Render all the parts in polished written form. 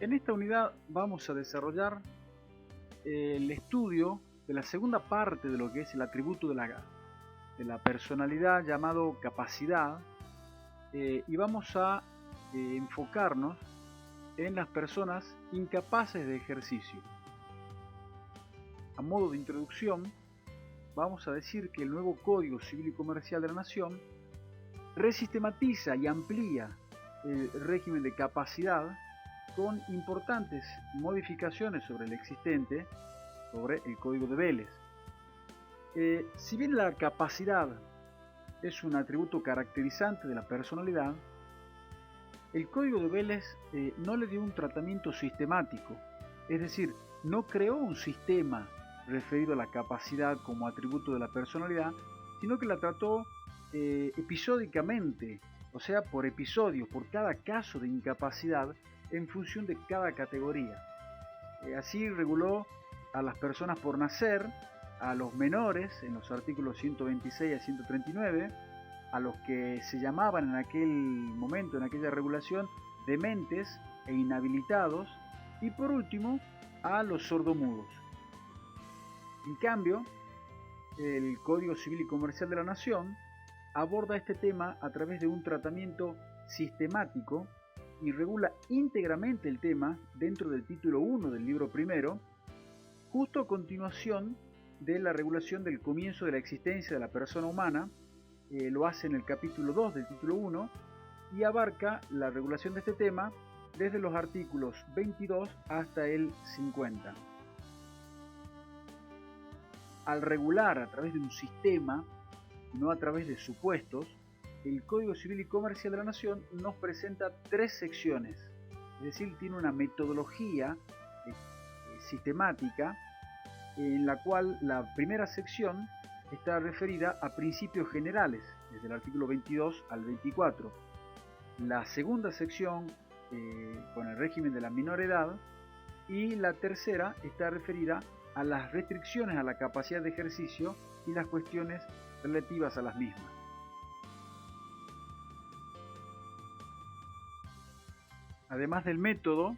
En esta unidad vamos a desarrollar el estudio de la segunda parte de lo que es el atributo de la personalidad llamado capacidad, y vamos a enfocarnos en las personas incapaces de ejercicio. A modo de introducción, vamos a decir que el nuevo Código Civil y Comercial de la Nación resistematiza y amplía el régimen de capacidad con importantes modificaciones sobre el existente, sobre el Código de Vélez. Si bien la capacidad es un atributo caracterizante de la personalidad, el Código de Vélez no le dio un tratamiento sistemático, es decir, no creó un sistema referido a la capacidad como atributo de la personalidad, sino que la trató episódicamente, o sea, por episodios, por cada caso de incapacidad en función de cada categoría. Así reguló a las personas por nacer, a los menores en los artículos 126 a 139, a los que se llamaban en aquel momento, en aquella regulación, dementes e inhabilitados, y por último a los sordomudos. En cambio, el Código Civil y Comercial de la Nación aborda este tema a través de un tratamiento sistemático y regula íntegramente el tema dentro del título 1 del libro primero, justo a continuación de la regulación del comienzo de la existencia de la persona humana. Lo hace en el capítulo 2 del título 1 y abarca la regulación de este tema desde los artículos 22 hasta el 50. Al regular a través de un sistema, no a través de supuestos, el Código Civil y Comercial de la Nación nos presenta 3 secciones, es decir, tiene una metodología sistemática en la cual la primera sección está referida a principios generales, desde el artículo 22 al 24. La segunda sección con el régimen de la menor edad, y la tercera está referida a las restricciones a la capacidad de ejercicio y las cuestiones relativas a las mismas. Además del método,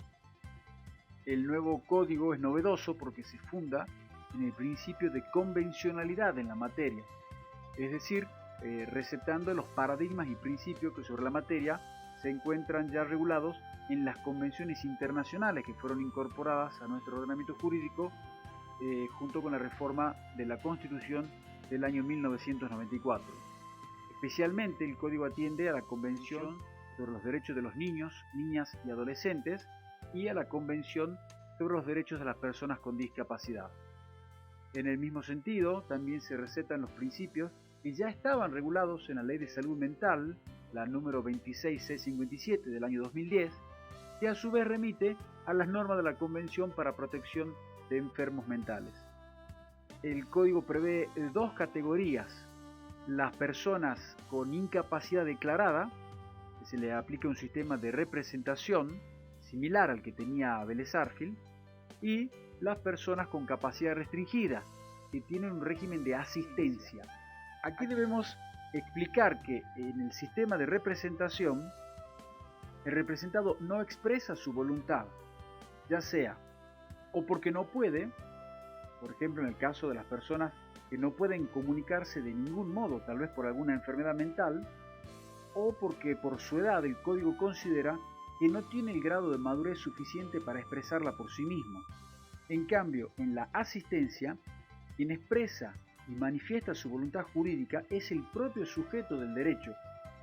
el nuevo código es novedoso porque se funda en el principio de convencionalidad en la materia, es decir, recetando los paradigmas y principios que sobre la materia se encuentran ya regulados en las convenciones internacionales que fueron incorporadas a nuestro ordenamiento jurídico junto con la reforma de la Constitución del año 1994. Especialmente el código atiende a la Convención sobre los Derechos de los Niños, Niñas y Adolescentes y a la Convención sobre los Derechos de las Personas con Discapacidad. En el mismo sentido, también se recetan los principios que ya estaban regulados en la Ley de Salud Mental, la número 26C57 del año 2010, que a su vez remite a las normas de la Convención para Protección de Enfermos Mentales. El código prevé 2 categorías: las personas con incapacidad declarada, que se le aplica un sistema de representación similar al que tenía Vélez Sarsfield, y las personas con capacidad restringida, que tienen un régimen de asistencia. Aquí debemos explicar que en el sistema de representación, el representado no expresa su voluntad, ya sea o porque no puede, por ejemplo en el caso de las personas que no pueden comunicarse de ningún modo, tal vez por alguna enfermedad mental, o porque por su edad el código considera que no tiene el grado de madurez suficiente para expresarla por sí mismo. En cambio, en la asistencia, quien expresa y manifiesta su voluntad jurídica es el propio sujeto del derecho,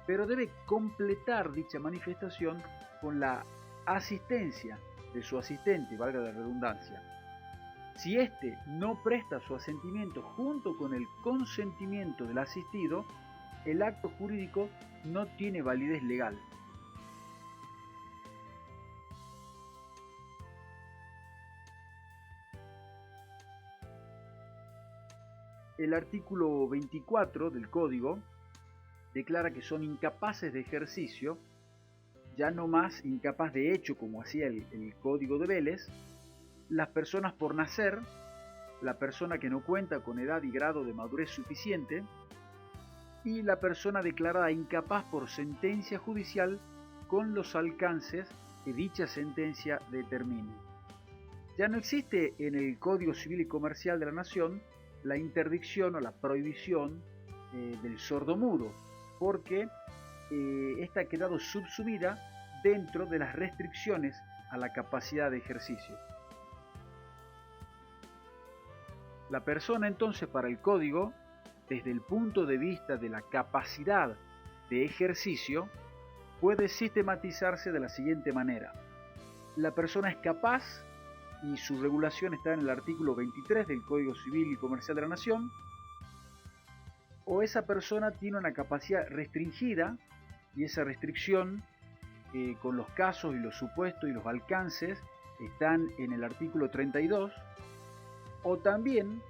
pero debe completar dicha manifestación con la asistencia de su asistente, valga la redundancia. Si éste no presta su asentimiento junto con el consentimiento del asistido, el acto jurídico no tiene validez legal. El artículo 24 del Código declara que son incapaces de ejercicio, ya no más incapaz de hecho como hacía el Código de Vélez, las personas por nacer, la persona que no cuenta con edad y grado de madurez suficiente, y la persona declarada incapaz por sentencia judicial con los alcances que dicha sentencia determine. Ya no existe en el Código Civil y Comercial de la Nación la interdicción o la prohibición del sordomudo, porque esta ha quedado subsumida dentro de las restricciones a la capacidad de ejercicio. La persona entonces para el código, desde el punto de vista de la capacidad de ejercicio, puede sistematizarse de la siguiente manera. La persona es capaz, y su regulación está en el artículo 23 del Código Civil y Comercial de la Nación, o esa persona tiene una capacidad restringida, y esa restricción con los casos y los supuestos y los alcances están en el artículo 32, o también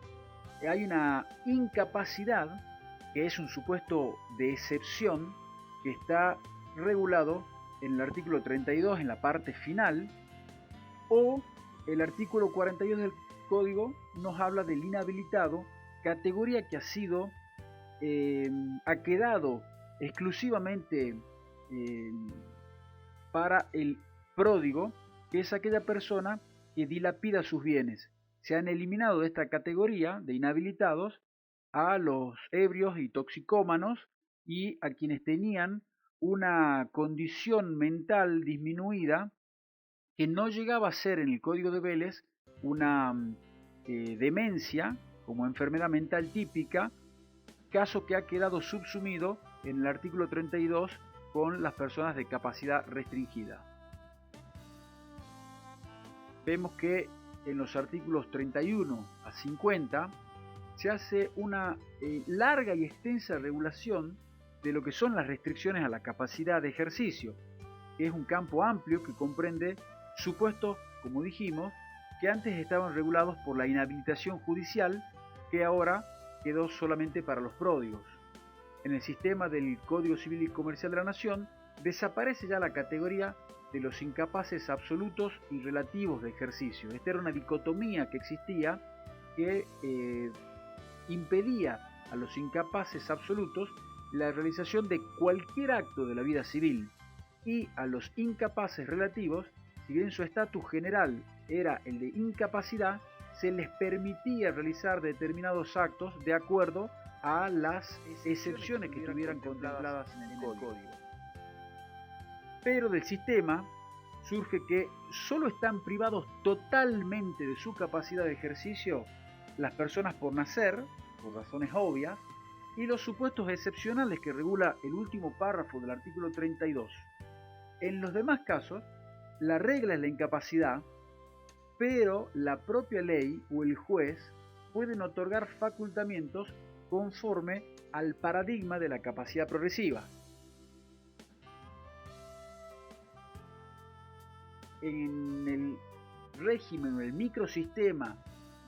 hay una incapacidad, que es un supuesto de excepción, que está regulado en el artículo 32 en la parte final, o el artículo 42 del Código nos habla del inhabilitado, categoría que ha quedado exclusivamente para el pródigo, que es aquella persona que dilapida sus bienes. Se han eliminado de esta categoría de inhabilitados a los ebrios y toxicómanos y a quienes tenían una condición mental disminuida que no llegaba a ser en el Código de Vélez una demencia como enfermedad mental típica, caso que ha quedado subsumido en el artículo 32 con las personas de capacidad restringida. Vemos que en los artículos 31 a 50 se hace una larga y extensa regulación de lo que son las restricciones a la capacidad de ejercicio, que es un campo amplio que comprende supuestos, como dijimos, que antes estaban regulados por la inhabilitación judicial, que ahora quedó solamente para los pródigos. En el sistema del Código Civil y Comercial de la Nación desaparece ya la categoría de los incapaces absolutos y relativos de ejercicio. Esta era una dicotomía que existía que impedía a los incapaces absolutos la realización de cualquier acto de la vida civil, y a los incapaces relativos, si bien su estatus general era el de incapacidad, se les permitía realizar determinados actos de acuerdo a las excepciones que estuvieran contempladas en el Código. Pero del sistema surge que solo están privados totalmente de su capacidad de ejercicio las personas por nacer, por razones obvias, y los supuestos excepcionales que regula el último párrafo del artículo 32. En los demás casos, la regla es la incapacidad, pero la propia ley o el juez pueden otorgar facultamientos conforme al paradigma de la capacidad progresiva. En el régimen o el microsistema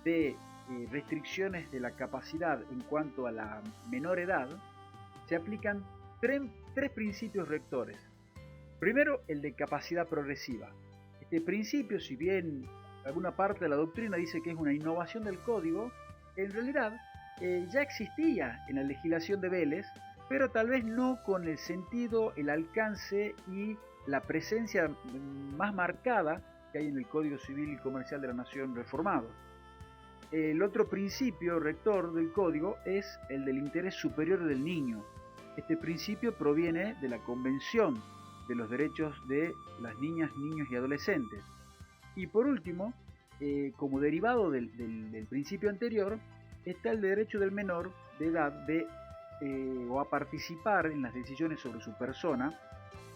de restricciones de la capacidad en cuanto a la menor edad, se aplican tres principios rectores. Primero, el de capacidad progresiva. Este principio, si bien alguna parte de la doctrina dice que es una innovación del código, en realidad ya existía en la legislación de Vélez, pero tal vez no con el sentido, el alcance y la presencia más marcada que hay en el Código Civil y Comercial de la Nación reformado. El otro principio rector del código es el del interés superior del niño. Este principio proviene de la Convención de los Derechos de las Niñas, Niños y Adolescentes. Y por último, como derivado del principio anterior, está el derecho del menor de edad o a participar en las decisiones sobre su persona,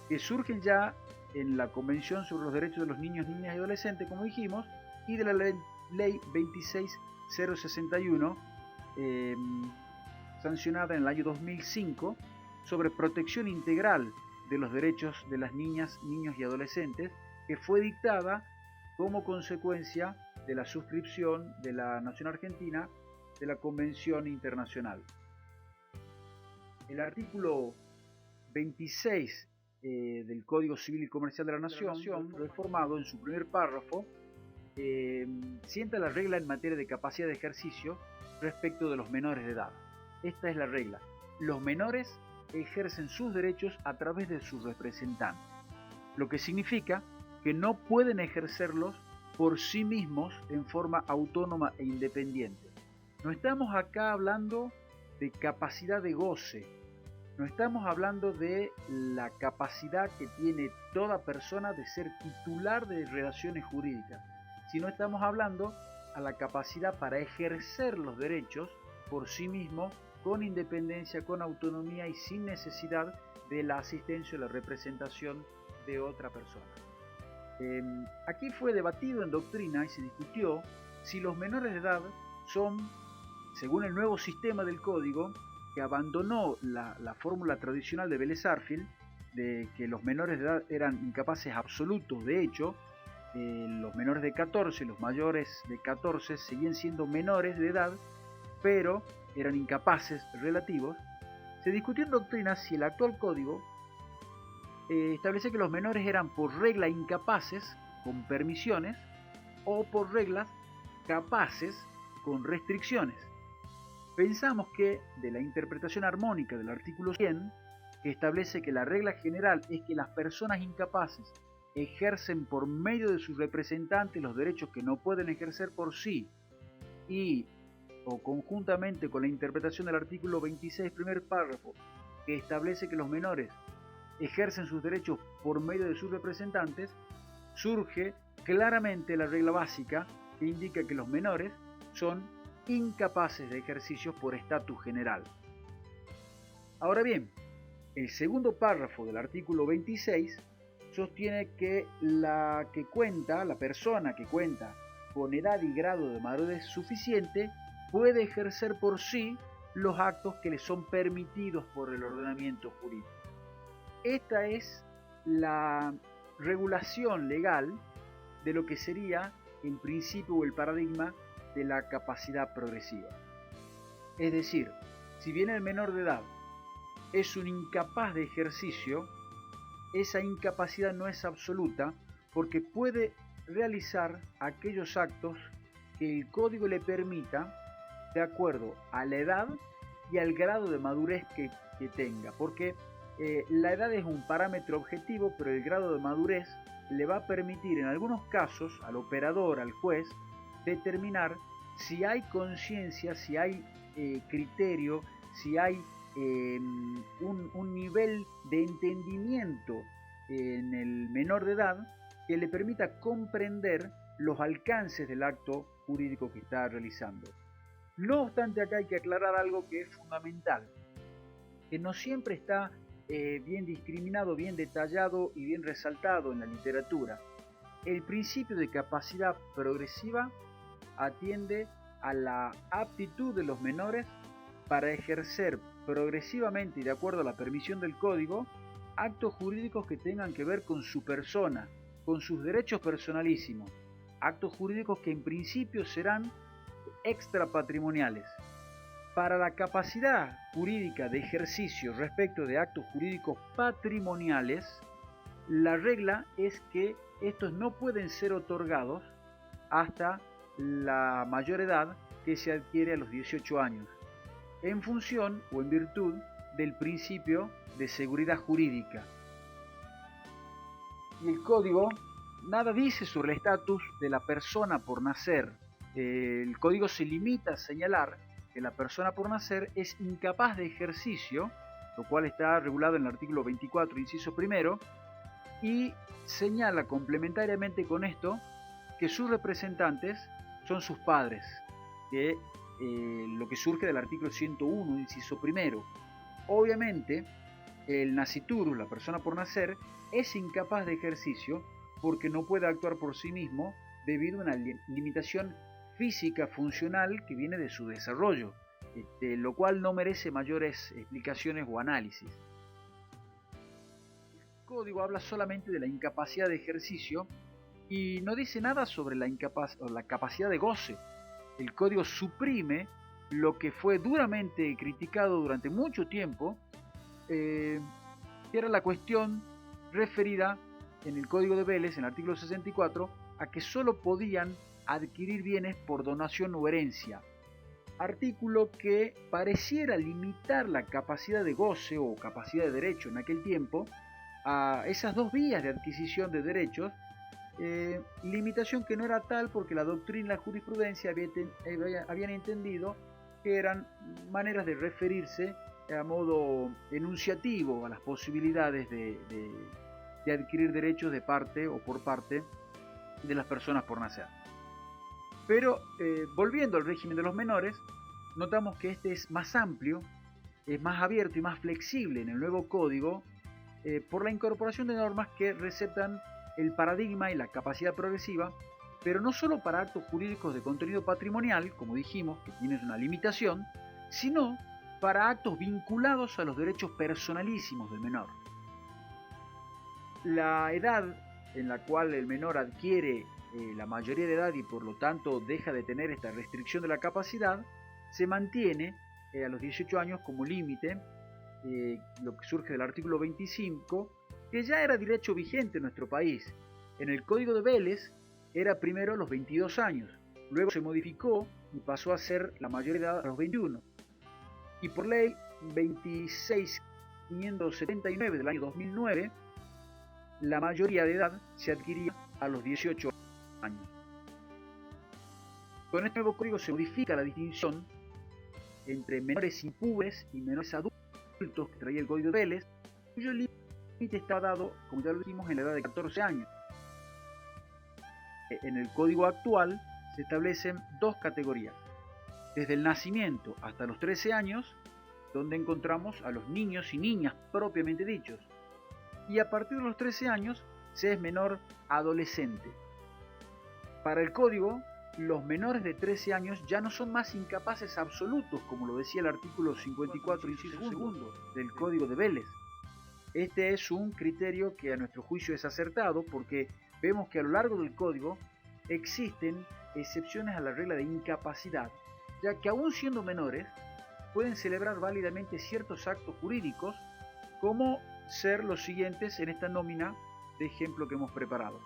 que surgen ya en la Convención sobre los Derechos de los Niños, Niñas y Adolescentes, como dijimos, y de la Ley 26061, sancionada en el año 2005, sobre protección integral de los derechos de las niñas, niños y adolescentes, que fue dictada como consecuencia de la suscripción de la Nación Argentina de la Convención Internacional. El artículo 26 del Código Civil y Comercial de la Nación, reformado en su primer párrafo, sienta la regla en materia de capacidad de ejercicio respecto de los menores de edad. Esta es la regla: los menores ejercen sus derechos a través de sus representantes, lo que significa que no pueden ejercerlos por sí mismos en forma autónoma e independiente. No estamos acá hablando de capacidad de goce, no estamos hablando de la capacidad que tiene toda persona de ser titular de relaciones jurídicas, sino estamos hablando a la capacidad para ejercer los derechos por sí mismo, con independencia, con autonomía y sin necesidad de la asistencia o la representación de otra persona. Aquí fue debatido en doctrina y se discutió si los menores de edad son, según el nuevo sistema del código, que abandonó la fórmula tradicional de Vélez-Sarsfield, de que los menores de edad eran incapaces absolutos. De hecho, los menores de 14 y los mayores de 14 seguían siendo menores de edad, pero eran incapaces relativos. Se discutió en doctrina si el actual código establece que los menores eran por regla incapaces con permisiones o por reglas capaces con restricciones. Pensamos que de la interpretación armónica del artículo 100, que establece que la regla general es que las personas incapaces ejercen por medio de sus representantes los derechos que no pueden ejercer por sí, y o conjuntamente con la interpretación del artículo 26, primer párrafo, que establece que los menores ejercen sus derechos por medio de sus representantes, surge claramente la regla básica que indica que los menores son incapaces de ejercicios por estatus general. Ahora bien, el segundo párrafo del artículo 26 sostiene que la persona que cuenta con edad y grado de madurez suficiente puede ejercer por sí los actos que le son permitidos por el ordenamiento jurídico. Esta es la regulación legal de lo que sería el principio o el paradigma de la capacidad progresiva. Es decir, si bien el menor de edad es un incapaz de ejercicio, esa incapacidad no es absoluta porque puede realizar aquellos actos que el código le permita de acuerdo a la edad y al grado de madurez que tenga, porque la edad es un parámetro objetivo, pero el grado de madurez le va a permitir en algunos casos al operador, al juez, determinar si hay conciencia, si hay criterio, si hay un nivel de entendimiento en el menor de edad que le permita comprender los alcances del acto jurídico que está realizando. No obstante, acá hay que aclarar algo que es fundamental, que no siempre está bien discriminado, bien detallado y bien resaltado en la literatura. El principio de capacidad progresiva atiende a la aptitud de los menores para ejercer progresivamente y de acuerdo a la permisión del código actos jurídicos que tengan que ver con su persona, con sus derechos personalísimos, actos jurídicos que en principio serán extrapatrimoniales. Para la capacidad jurídica de ejercicio respecto de actos jurídicos patrimoniales, la regla es que estos no pueden ser otorgados hasta la mayor edad que se adquiere a los 18 años, en función o en virtud del principio de seguridad jurídica. Y el código nada dice sobre el estatus de la persona por nacer. El código se limita a señalar que la persona por nacer es incapaz de ejercicio, lo cual está regulado en el artículo 24, inciso primero, y señala complementariamente con esto que sus representantes son sus padres, que lo que surge del artículo 101, inciso primero. Obviamente, el nasciturus, la persona por nacer, es incapaz de ejercicio porque no puede actuar por sí mismo debido a una limitación física funcional que viene de su desarrollo, lo cual no merece mayores explicaciones o análisis. El código habla solamente de la incapacidad de ejercicio y no dice nada sobre la capacidad de goce. El código suprime lo que fue duramente criticado durante mucho tiempo, que era la cuestión referida en el Código de Vélez, en el artículo 64, a que solo podían adquirir bienes por donación o herencia. Artículo que pareciera limitar la capacidad de goce o capacidad de derecho en aquel tiempo a esas dos vías de adquisición de derechos limitación que no era tal porque la doctrina y la jurisprudencia habían entendido que eran maneras de referirse a modo enunciativo a las posibilidades de adquirir derechos de parte o por parte de las personas por nacer. Pero volviendo al régimen de los menores, notamos que este es más amplio, es más abierto y más flexible en el nuevo código por la incorporación de normas que receptan el paradigma y la capacidad progresiva, pero no solo para actos jurídicos de contenido patrimonial, como dijimos, que tienen una limitación, sino para actos vinculados a los derechos personalísimos del menor. La edad en la cual el menor adquiere la mayoría de edad y por lo tanto deja de tener esta restricción de la capacidad, se mantiene a los 18 años como límite, lo que surge del artículo 25, que ya era derecho vigente en nuestro país. En el Código de Vélez era primero los 22 años, luego se modificó y pasó a ser la mayoría de edad a los 21. Y por ley 26.579 del año 2009, la mayoría de edad se adquiría a los 18 años. Con este nuevo código se modifica la distinción entre menores impúberes y menores adultos que traía el Código de Vélez, cuyo límite está dado, como ya lo dijimos, en la edad de 14 años. En el código actual se establecen dos categorías: desde el nacimiento hasta los 13 años, donde encontramos a los niños y niñas propiamente dichos, y a partir de los 13 años se es menor adolescente. Para el código, los menores de 13 años ya no son más incapaces absolutos, como lo decía el artículo 54, inciso segundo del Código de Vélez. Este es un criterio que a nuestro juicio es acertado porque vemos que a lo largo del código existen excepciones a la regla de incapacidad, ya que aún siendo menores pueden celebrar válidamente ciertos actos jurídicos, como ser los siguientes en esta nómina de ejemplo que hemos preparado.